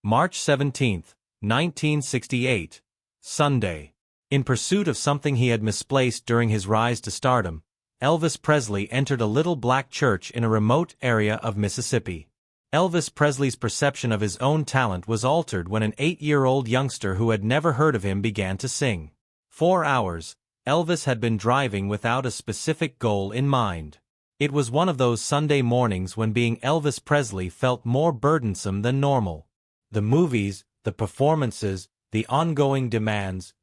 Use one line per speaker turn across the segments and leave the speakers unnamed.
March 17, 1968. Sunday. In pursuit of something he had misplaced during his rise to stardom, Elvis Presley entered a little black church in a remote area of Mississippi. Elvis Presley's perception of his own talent was altered when an 8-year-old youngster who had never heard of him began to sing. 4 hours, Elvis had been driving without a specific goal in mind. It was one of those Sunday mornings when being Elvis Presley felt more burdensome than normal. The movies, the performances, the ongoing demands,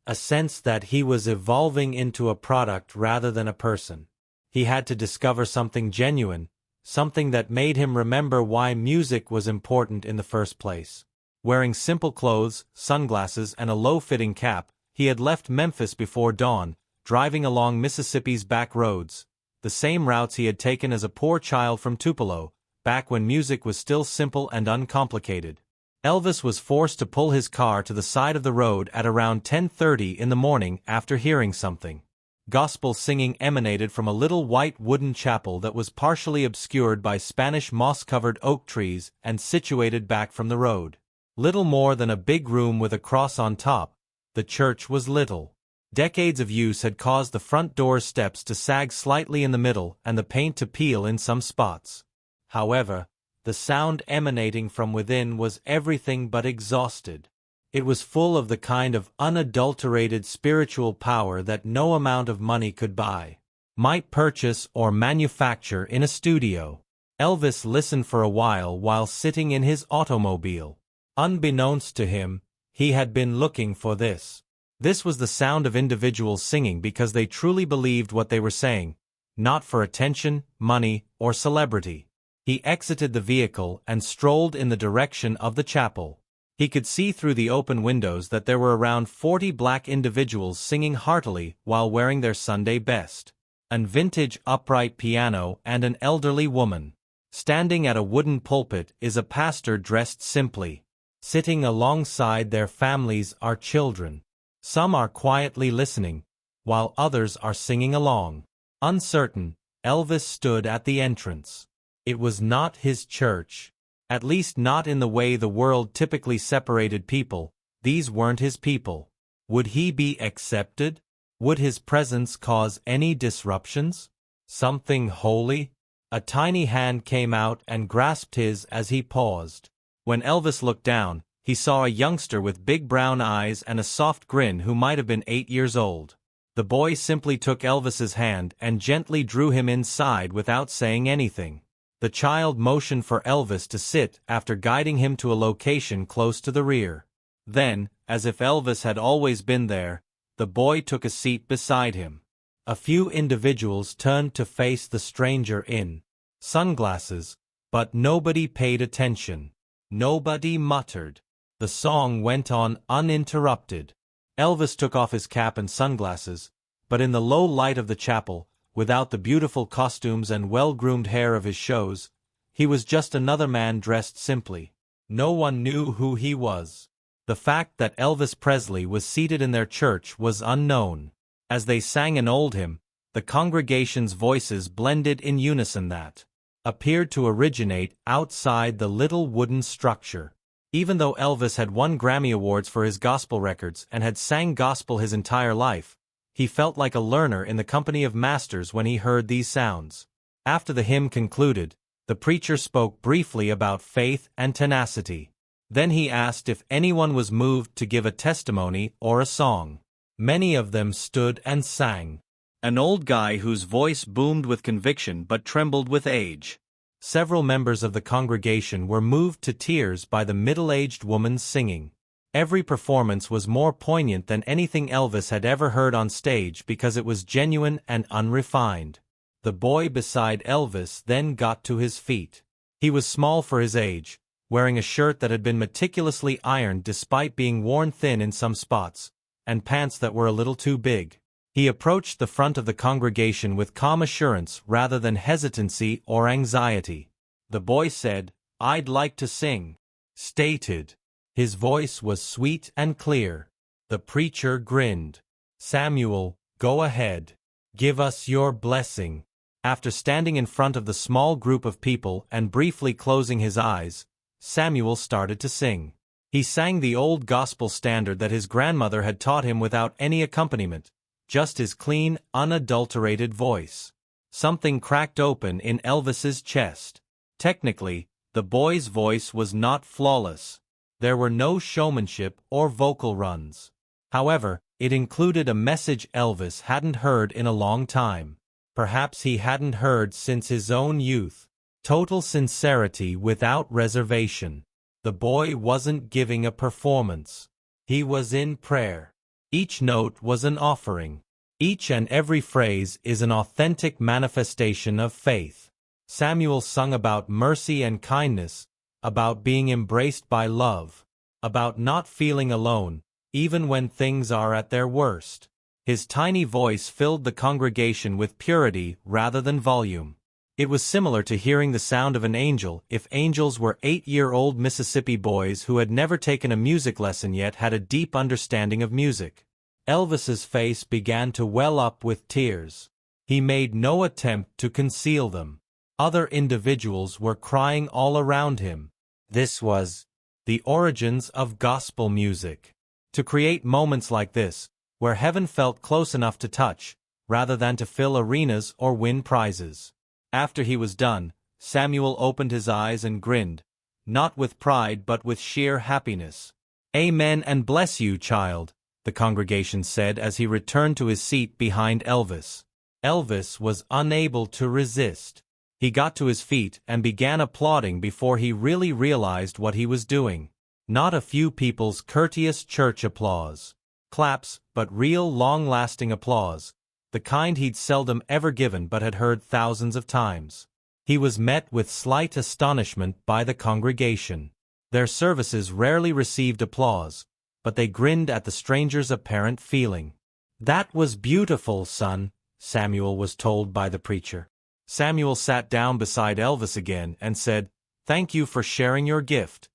a sense that he was evolving into a product rather than a person. He had to discover something genuine, something that made him remember why music was important in the first place. Wearing simple clothes, sunglasses, and a low-fitting cap, he had left Memphis before dawn, driving along Mississippi's back roads, the same routes he had taken as a poor child from Tupelo, back when music was still simple and uncomplicated. Elvis was forced to pull his car to the side of the road at around 10:30 in the morning after hearing something. Gospel singing emanated from a little white wooden chapel that was partially obscured by Spanish moss-covered oak trees and situated back from the road. Little more than a big room with a cross on top, the church was little. Decades of use had caused the front door steps to sag slightly in the middle and the paint to peel in some spots. However, the sound emanating from within was everything but exhausted. It was full of the kind of unadulterated spiritual power that no amount of money could buy, might purchase or manufacture in a studio. Elvis listened for a while sitting in his automobile. Unbeknownst to him, he had been looking for this. This was the sound of individuals singing because they truly believed what they were saying, not for attention, money, or celebrity. He exited the vehicle and strolled in the direction of the chapel. He could see through the open windows that there were around 40 black individuals singing heartily while wearing their Sunday best. An vintage upright piano and an elderly woman. Standing at a wooden pulpit is a pastor dressed simply. Sitting alongside their families are children. Some are quietly listening, while others are singing along. Uncertain, Elvis stood at the entrance. It was not his church. At least not in the way the world typically separated people. These weren't his people. Would he be accepted? Would his presence cause any disruptions? Something holy? A tiny hand came out and grasped his as he paused. When Elvis looked down, he saw a youngster with big brown eyes and a soft grin who might have been 8 years old. The boy simply took Elvis's hand and gently drew him inside without saying anything. The child motioned for Elvis to sit after guiding him to a location close to the rear. Then, as if Elvis had always been there, the boy took a seat beside him. A few individuals turned to face the stranger in sunglasses, but nobody paid attention. Nobody muttered. The song went on uninterrupted. Elvis took off his cap and sunglasses, but in the low light of the chapel, without the beautiful costumes and well-groomed hair of his shows, he was just another man dressed simply. No one knew who he was. The fact that Elvis Presley was seated in their church was unknown. As they sang an old hymn, the congregation's voices blended in unison that appeared to originate outside the little wooden structure. Even though Elvis had won Grammy Awards for his gospel records and had sang gospel his entire life, he felt like a learner in the company of masters when he heard these sounds. After the hymn concluded, the preacher spoke briefly about faith and tenacity. Then he asked if anyone was moved to give a testimony or a song. Many of them stood and sang. An old guy whose voice boomed with conviction but trembled with age. Several members of the congregation were moved to tears by the middle-aged woman's singing. Every performance was more poignant than anything Elvis had ever heard on stage because it was genuine and unrefined. The boy beside Elvis then got to his feet. He was small for his age, wearing a shirt that had been meticulously ironed despite being worn thin in some spots, and pants that were a little too big. He approached the front of the congregation with calm assurance rather than hesitancy or anxiety. The boy said, "I'd like to sing." Stated. His voice was sweet and clear. The preacher grinned. "Samuel, go ahead. Give us your blessing." After standing in front of the small group of people and briefly closing his eyes, Samuel started to sing. He sang the old gospel standard that his grandmother had taught him without any accompaniment, just his clean, unadulterated voice. Something cracked open in Elvis's chest. Technically, the boy's voice was not flawless. There were no showmanship or vocal runs. However, it included a message Elvis hadn't heard in a long time. Perhaps he hadn't heard since his own youth. Total sincerity without reservation. The boy wasn't giving a performance. He was in prayer. Each note was an offering. Each and every phrase is an authentic manifestation of faith. Samuel sung about mercy and kindness, about being embraced by love, about not feeling alone, even when things are at their worst. His tiny voice filled the congregation with purity rather than volume. It was similar to hearing the sound of an angel if angels were 8-year-old Mississippi boys who had never taken a music lesson yet had a deep understanding of music. Elvis's face began to well up with tears. He made no attempt to conceal them. Other individuals were crying all around him. This was the origins of gospel music. To create moments like this, where heaven felt close enough to touch, rather than to fill arenas or win prizes. After he was done, Samuel opened his eyes and grinned, not with pride but with sheer happiness. "Amen and bless you, child," the congregation said as he returned to his seat behind Elvis. Elvis was unable to resist. He got to his feet and began applauding before he really realized what he was doing. Not a few people's courteous church applause. Claps, but real long-lasting applause. The kind he'd seldom ever given but had heard thousands of times. He was met with slight astonishment by the congregation. Their services rarely received applause, but they grinned at the stranger's apparent feeling. "That was beautiful, son," Samuel was told by the preacher. Samuel sat down beside Elvis again and said, "Thank you for sharing your gift."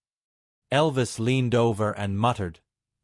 Elvis leaned over and muttered,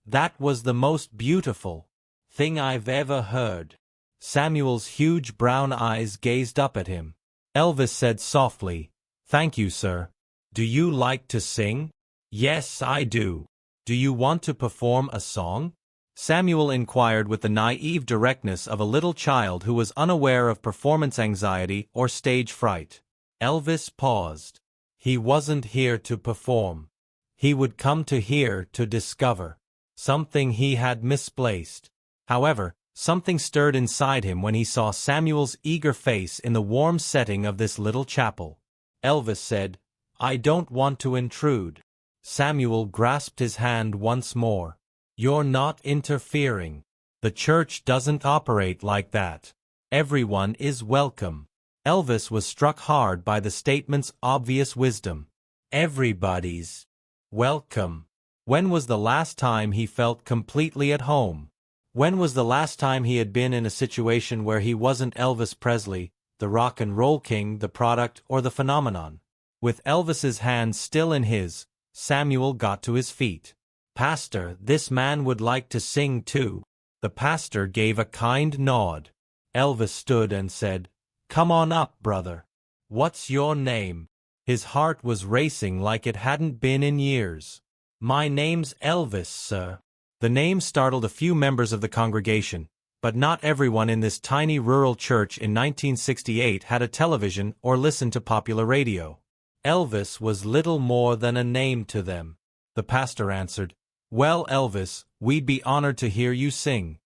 "That was the most beautiful thing I've ever heard." Samuel's huge brown eyes gazed up at him. Elvis said softly, "Thank you, sir. Do you like to sing?" "Yes, I do." "Do you want to perform a song?" Samuel inquired with the naive directness of a little child who was unaware of performance anxiety or stage fright. Elvis paused. He wasn't here to perform. He would come to here to discover something he had misplaced. However, something stirred inside him when he saw Samuel's eager face in the warm setting of this little chapel. Elvis said, "I don't want to intrude." Samuel grasped his hand once more. "You're not interfering. The church doesn't operate like that. Everyone is welcome." Elvis was struck hard by the statement's obvious wisdom. Everybody's welcome. When was the last time he felt completely at home? When was the last time he had been in a situation where he wasn't Elvis Presley, the rock and roll king, the product, or the phenomenon? With Elvis's hand still in his, Samuel got to his feet. "Pastor, this man would like to sing too." The pastor gave a kind nod. Elvis stood and said, "Come on up, brother. What's your name?" His heart was racing like it hadn't been in years. "My name's Elvis, sir." The name startled a few members of the congregation, but not everyone in this tiny rural church in 1968 had a television or listened to popular radio. Elvis was little more than a name to them. The pastor answered, "Well, Elvis, we'd be honored to hear you sing."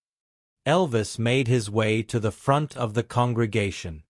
Elvis made his way to the front of the congregation.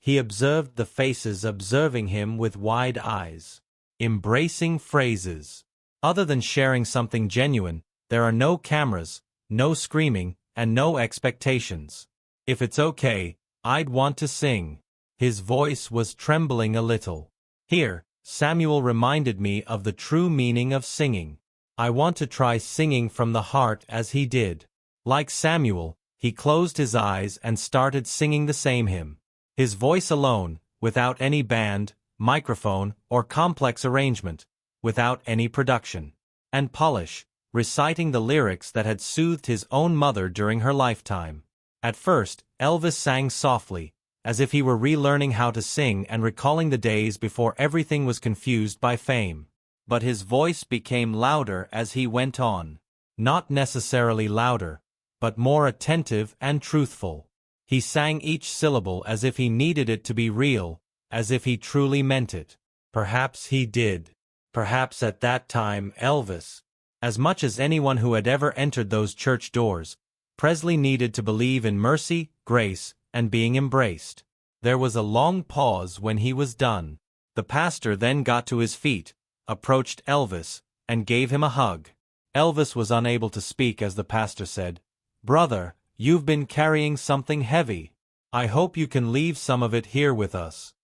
He observed the faces observing him with wide eyes. Embracing phrases. Other than sharing something genuine, there are no cameras, no screaming, and no expectations. "If it's okay, I'd want to sing." His voice was trembling a little. "Here, Samuel reminded me of the true meaning of singing. I want to try singing from the heart as he did." Like Samuel, he closed his eyes and started singing the same hymn. His voice alone, without any band, microphone, or complex arrangement, without any production and polish, reciting the lyrics that had soothed his own mother during her lifetime. At first, Elvis sang softly, as if he were relearning how to sing and recalling the days before everything was confused by fame. but his voice became louder as he went on. Not necessarily louder, but more attentive and truthful. He sang each syllable as if he needed it to be real, as if he truly meant it. Perhaps he did. Perhaps at that time Elvis, as much as anyone who had ever entered those church doors, Presley needed to believe in mercy, grace, and being embraced. There was a long pause when he was done. The pastor then got to his feet, approached Elvis, and gave him a hug. Elvis was unable to speak as the pastor said, "Brother, you've been carrying something heavy. I hope you can leave some of it here with us."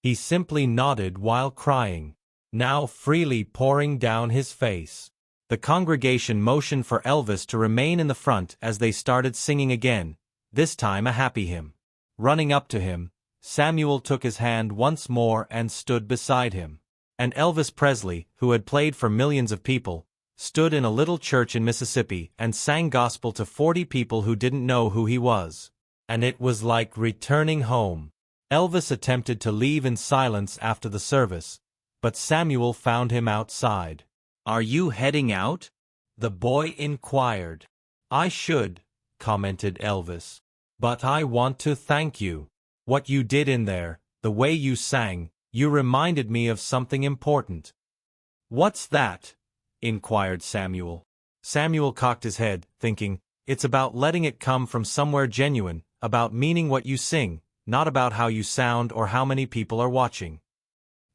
He simply nodded while crying, now freely pouring down his face. The congregation motioned for Elvis to remain in the front as they started singing again, this time a happy hymn. Running up to him, Samuel took his hand once more and stood beside him. And Elvis Presley, who had played for millions of people, stood in a little church in Mississippi and sang gospel to 40 people who didn't know who he was. And it was like returning home. Elvis attempted to leave in silence after the service, but Samuel found him outside. "Are you heading out?" the boy inquired. "I should," commented Elvis. "But I want to thank you. What you did in there, the way you sang, you reminded me of something important." "What's that?" inquired Samuel. Samuel cocked his head, thinking, it's about letting it come from somewhere genuine, about meaning what you sing, not about how you sound or how many people are watching.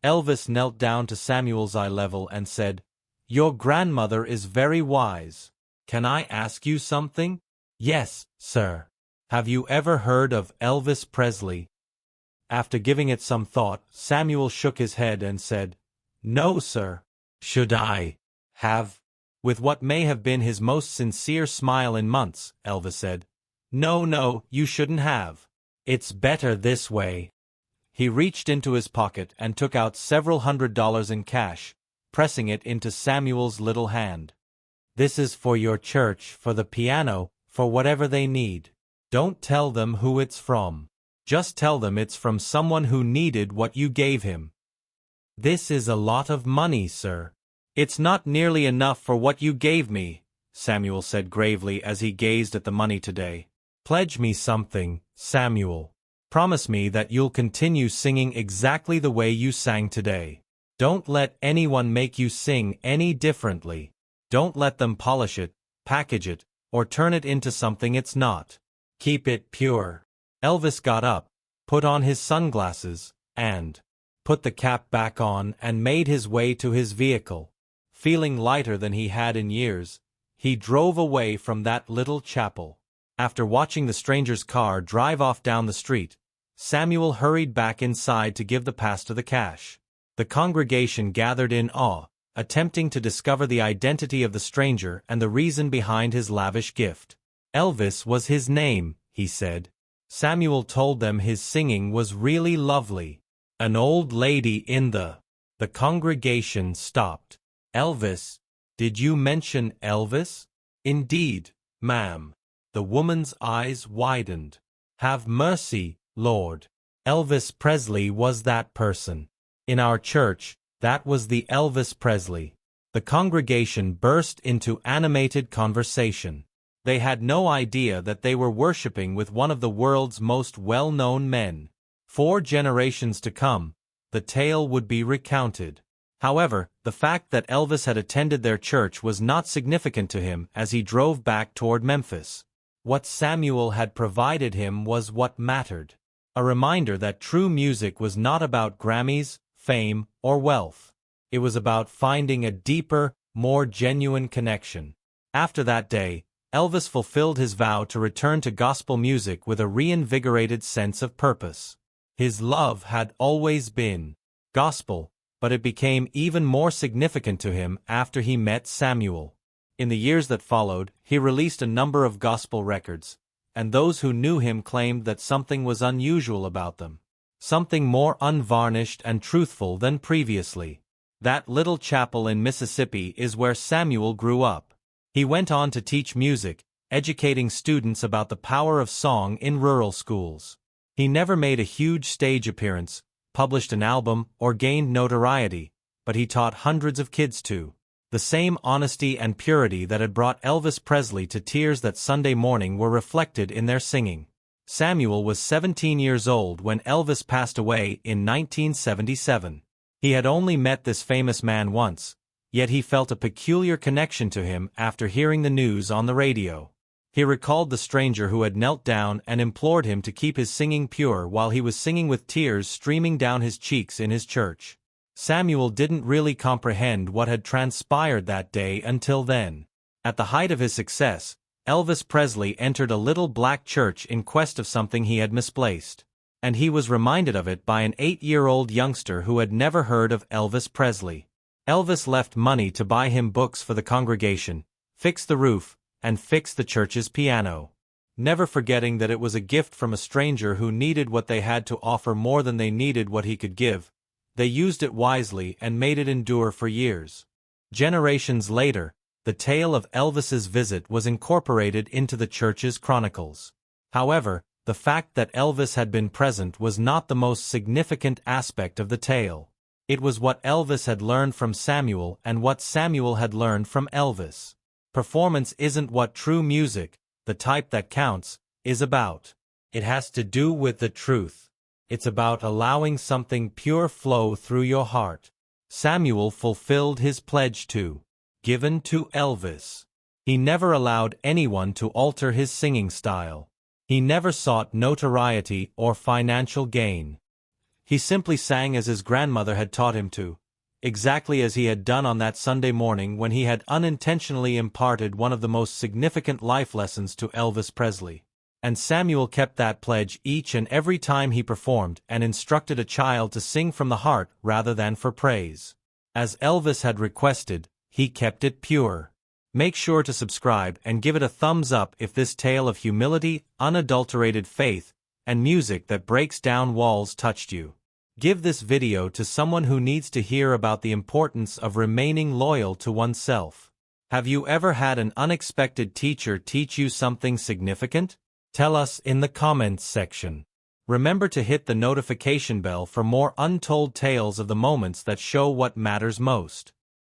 Elvis knelt down to Samuel's eye level and said, "Your grandmother is very wise. Can I ask you something?" "Yes, sir." "Have you ever heard of Elvis Presley?" After giving it some thought, Samuel shook his head and said, "No, sir." "Should I have?" With what may have been his most sincere smile in months, Elvis said, No, you shouldn't have. It's better this way." He reached into his pocket and took out several $100s in cash, pressing it into Samuel's little hand. "This is for your church, for the piano, for whatever they need. Don't tell them who it's from. Just tell them it's from someone who needed what you gave him." "This is a lot of money, sir." "It's not nearly enough for what you gave me," Samuel said gravely as he gazed at the money today. "Pledge me something, Samuel. Promise me that you'll continue singing exactly the way you sang today. Don't let anyone make you sing any differently. Don't let them polish it, package it, or turn it into something it's not. Keep it pure." Elvis got up, put on his sunglasses, and put the cap back on and made his way to his vehicle. Feeling lighter than he had in years, he drove away from that little chapel. After watching the stranger's car drive off down the street, Samuel hurried back inside to give the pastor the cash. The congregation gathered in awe, attempting to discover the identity of the stranger and the reason behind his lavish gift. Elvis was his name, he said. Samuel told them his singing was really lovely. An old lady in the congregation stopped. "Elvis? Did you mention Elvis?" "Indeed, ma'am." The woman's eyes widened. "Have mercy, Lord. Elvis Presley was that person. In our church, that was the Elvis Presley." The congregation burst into animated conversation. They had no idea that they were worshiping with one of the world's most well-known men. 4 generations to come, the tale would be recounted. However, the fact that Elvis had attended their church was not significant to him as he drove back toward Memphis. What Samuel had provided him was what mattered. A reminder that true music was not about Grammys, fame, or wealth. It was about finding a deeper, more genuine connection. After that day, Elvis fulfilled his vow to return to gospel music with a reinvigorated sense of purpose. His love had always been gospel, but it became even more significant to him after he met Samuel. In the years that followed, he released a number of gospel records, and those who knew him claimed that something was unusual about them. Something more unvarnished and truthful than previously. That little chapel in Mississippi is where Samuel grew up. He went on to teach music, educating students about the power of song in rural schools. He never made a huge stage appearance, published an album, or gained notoriety, but he taught hundreds of kids too. The same honesty and purity that had brought Elvis Presley to tears that Sunday morning were reflected in their singing. Samuel was 17 years old when Elvis passed away in 1977. He had only met this famous man once, yet he felt a peculiar connection to him after hearing the news on the radio. He recalled the stranger who had knelt down and implored him to keep his singing pure while he was singing with tears streaming down his cheeks in his church. Samuel didn't really comprehend what had transpired that day until then. At the height of his success, Elvis Presley entered a little black church in quest of something he had misplaced. And he was reminded of it by an 8-year-old youngster who had never heard of Elvis Presley. Elvis left money to buy him books for the congregation, fix the roof, and fix the church's piano. Never forgetting that it was a gift from a stranger who needed what they had to offer more than they needed what he could give, they used it wisely and made it endure for years. Generations later, the tale of Elvis's visit was incorporated into the church's chronicles. However, the fact that Elvis had been present was not the most significant aspect of the tale. It was what Elvis had learned from Samuel and what Samuel had learned from Elvis. Performance isn't what true music, the type that counts, is about. It has to do with the truth. It's about allowing something pure flow through your heart. Samuel fulfilled his pledge given to Elvis. He never allowed anyone to alter his singing style. He never sought notoriety or financial gain. He simply sang as his grandmother had taught him to, exactly as he had done on that Sunday morning when he had unintentionally imparted one of the most significant life lessons to Elvis Presley. And Samuel kept that pledge each and every time he performed and instructed a child to sing from the heart rather than for praise. As Elvis had requested, he kept it pure. Make sure to subscribe and give it a thumbs up if this tale of humility, unadulterated faith, and music that breaks down walls touched you. Give this video to someone who needs to hear about the importance of remaining loyal to oneself. Have you ever had an unexpected teacher teach you something significant? Tell us in the comments section. Remember to hit the notification bell for more untold tales of the moments that show what matters most.